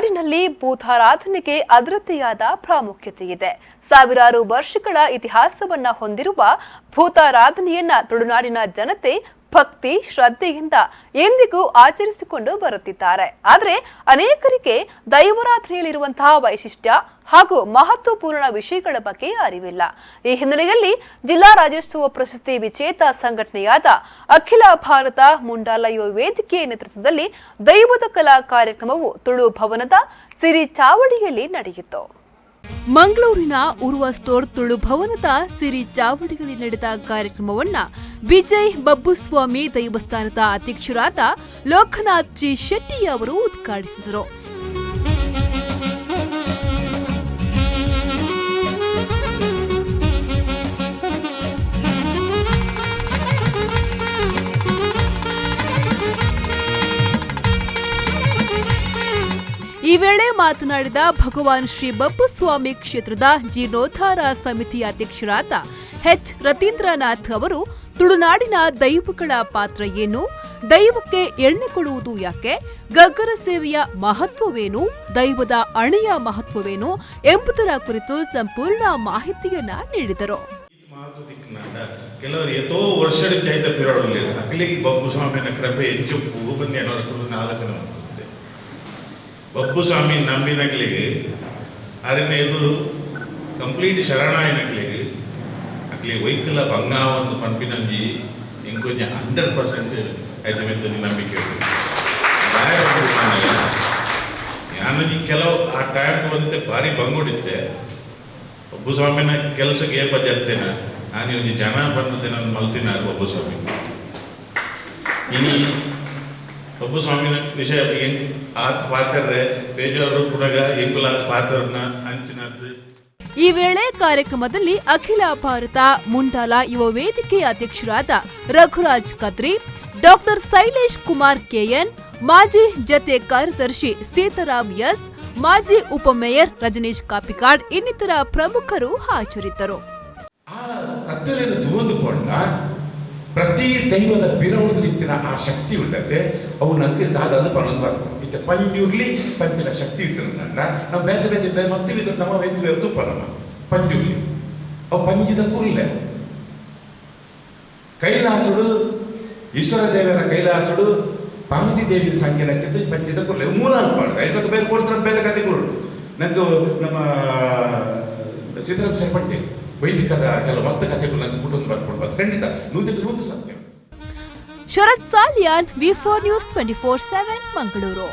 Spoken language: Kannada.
ತುಳುನಾಡಿನಲ್ಲಿ ಭೂತಾರಾಧನೆಗೆ ಅದರದ್ದೇ ಪ್ರಾಮುಖ್ಯತೆ ಇದೆ. ಸಾವಿರಾರು ವರ್ಷಗಳ ಇತಿಹಾಸವನ್ನ ಹೊಂದಿರುವ ಭೂತಾರಾಧನೆಯನ್ನ ತುಳುನಾಡಿನ ಜನತೆ ಭಕ್ತಿ ಶ್ರದ್ಧೆಯಿಂದ ಎಂದಿಗೂ ಆಚರಿಸಿಕೊಂಡು ಬರುತ್ತಿದ್ದಾರೆ. ಆದರೆ ಅನೇಕರಿಗೆ ದೈವರಾತ್ರಿಯಲ್ಲಿರುವಂತಹ ವೈಶಿಷ್ಟ್ಯ ಹಾಗೂ ಮಹತ್ವಪೂರ್ಣ ವಿಷಯಗಳ ಬಗ್ಗೆ ಅರಿವಿಲ್ಲ. ಈ ಹಿನ್ನೆಲೆಯಲ್ಲಿ ಜಿಲ್ಲಾ ರಾಜ್ಯೋತ್ಸವ ಪ್ರಶಸ್ತಿ ವಿಜೇತ ಸಂಘಟನೆಯಾದ ಅಖಿಲ ಭಾರತ ಮುಂಡಾಲ ಯುವ ವೇದಿಕೆ ನೇತೃತ್ವದಲ್ಲಿ ದೈವದ ಕಲಾ ಕಾರ್ಯಕ್ರಮವು ತುಳು ಭವನದ ಸಿರಿ ಚಾವಡಿಯಲ್ಲಿ ನಡೆಯಿತು. ಮಂಗಳೂರಿನ ಉರ್ವ ಸ್ಟೋರ್ ತುಳು ಭವನದ ಸಿರಿ ಚಾವಡಿಯಲ್ಲಿ ನಡೆದ ಕಾರ್ಯಕ್ರಮವನ್ನ ವಿಜಯ್ ಬಬ್ಬುಸ್ವಾಮಿ ದೇವಸ್ಥಾನದ ಅಧ್ಯಕ್ಷರಾದ ಲೋಕನಾಥ್ ಜಿ ಶೆಟ್ಟಿ ಅವರು ಉದ್ಘಾಟಿಸಿದರು. ಈ ವೇಳೆ ಮಾತನಾಡಿದ ಭಗವಾನ್ ಶ್ರೀ ಬಬ್ಬುಸ್ವಾಮಿ ಕ್ಷೇತ್ರದ ಜೀರ್ಣೋದ್ಧಾರ ಸಮಿತಿ ಅಧ್ಯಕ್ಷರಾದ ಎಚ್ ರತೀಂದ್ರನಾಥ್ ಅವರು ತುಳುನಾಡಿನ ದೈವಗಳ ಪಾತ್ರ ಏನು, ದೈವಕ್ಕೆ ಎಣ್ಣೆ ಕೊಡುವುದು ಯಾಕೆ, ಗಗ್ಗರ ಸೇವೆಯ ಮಹತ್ವವೇನು, ದೈವದ ಅಣೆಯ ಮಹತ್ವವೇನು ಎಂಬುದರ ಕುರಿತು ಸಂಪೂರ್ಣ ಮಾಹಿತಿಯನ್ನ ನೀಡಿದರು. ಕೆಲವರು ಎಷ್ಟೋ ವರ್ಷದ ಚೈತ ಪಿರೋಡಲ್ಲಿ ಅಖಿಲಿಗೆ ಬಬ್ಬುಸ್ವಾಮಿನ ಕೃಪೆ ಹೆಚ್ಚು ಬಂದು ಆಲೋಚನೆ ಮಾಡ್ತಾರೆ. ಬಬ್ಬುಸ್ವಾಮಿ ನಂಬಿನಗಳಿಗೆ ಅರಿನ ಎದುರು ಕಂಪ್ಲೀಟ್ ಶರಣಾಯನಗಳಿಗೆ ಅಕ್ಲಿ ವೈಕಲ ಬಂಗಾವನ್ನು ಪಂಪಿನಲ್ಲಿ ಇಂಕೊಂಚ 100% ಐತಮೆಂದು ನಂಬಿಕೆ ನಾನು ಕೆಲವು ಆ ಟೈಮ್ ಬಂತೆ ಭಾರಿ ಬಂಗೊಡಿದ್ದೆ. ಬಬ್ಬುಸ್ವಾಮಿನ ಕೆಲಸಕ್ಕೆ ಏಪ ಜತ್ತೇನ ನಾನು ಒಂದು ಜನ ಬಂದದ್ದೆ ನಾನು ಮಲ್ತಿನ ಬಬ್ಬುಸ್ವಾಮಿ ಇನ್ನು ಬಬ್ಬುಸ್ವಾಮಿನ ವಿಷಯ ಪಾತ್ರರೆ ಬೇಜಾರು ಕೂಡ ಎಂಗುಲ ಪಾತ್ರನ ಹಂಚಿನದ್ದು. ಈ ವೇಳೆ ಕಾರ್ಯಕ್ರಮದಲ್ಲಿ ಅಖಿಲ ಭಾರತ ಮುಂಡಾಲ ಯುವ ವೇದಿಕೆ ಅಧ್ಯಕ್ಷರಾದ ರಘುರಾಜ್ ಕದ್ರಿ, ಡಾಕ್ಟರ್ ಶೈಲೇಶ್ ಕುಮಾರ್ ಕೆಎನ್, ಮಾಜಿ ಜತೆ ಕಾರ್ಯದರ್ಶಿ ಸೀತಾರಾಮ್ ಎಸ್, ಮಾಜಿ ಉಪಮೇಯರ್ ರಜನೀಶ್ ಕಾಪಿಕಾಡ್ ಇನ್ನಿತರ ಪ್ರಮುಖರು ಹಾಜರಿದ್ದರು. ಪ್ರತಿ ದೈವದ ಬಿರವಣದಲ್ಲಿತ್ತಿನ ಆ ಶಕ್ತಿ ಉಂಟತೆ ಅವು ನನಗೆ ದಾದಾದ ಪನ್ನೊಂದು ಬರ್ಕೊಂಡು ಪಂಜುರ್ಲಿ ಪಂಪಿನ ಶಕ್ತಿ ಇತ್ತಿರಂದ ನಾವು ಬೇರೆ ಬೇರೆ ಮಸ್ತಿ ಬಿದ್ದು ನಮ್ಮ ವೆಂದು ತುಪ್ಪ ನಮ್ಮ ಪಂಜುರ್ಲಿ ಅವು ಪಂಜಿದ ಕುರ್ಲೆ ಕೈಲಾಸುಡು ಈಶ್ವರ ದೇವರ ಕೈಲಾಸುಡು ಪಾರ್ವತಿ ದೇವಿಯ ಸಂಖ್ಯೆ ನಚ್ಚಿದ್ದು ಪಂಜಿದ ಕುರ್ಲೆ ಮೂಲ ಅನ್ಪಾಡು ಐದಕ್ಕೆ ಬೇರೆ ಕೊಡ್ತಾರೆ ಬೇರೆ ಕತೆ ಕೊಡು ನನಗೂ ನಮ್ಮ ಸೀತಾರಾಮ್ ಸೇರ್ಪಟ್ಟೆ ವೈದಿಕದ ಕೆಲವು ಮಸ್ತ ಕಥೆಗಳು ನನಗೆ ಕುಟುಂಬ ಬರ್ಕೊಂಡು ಖಂಡಿತ 100% ಸತ್ಯ. ಶರತ್ ಸಾಲಿಯಾನ್, ವಿ4 ನ್ಯೂಸ್ 24/7 ಮಂಗಳೂರು.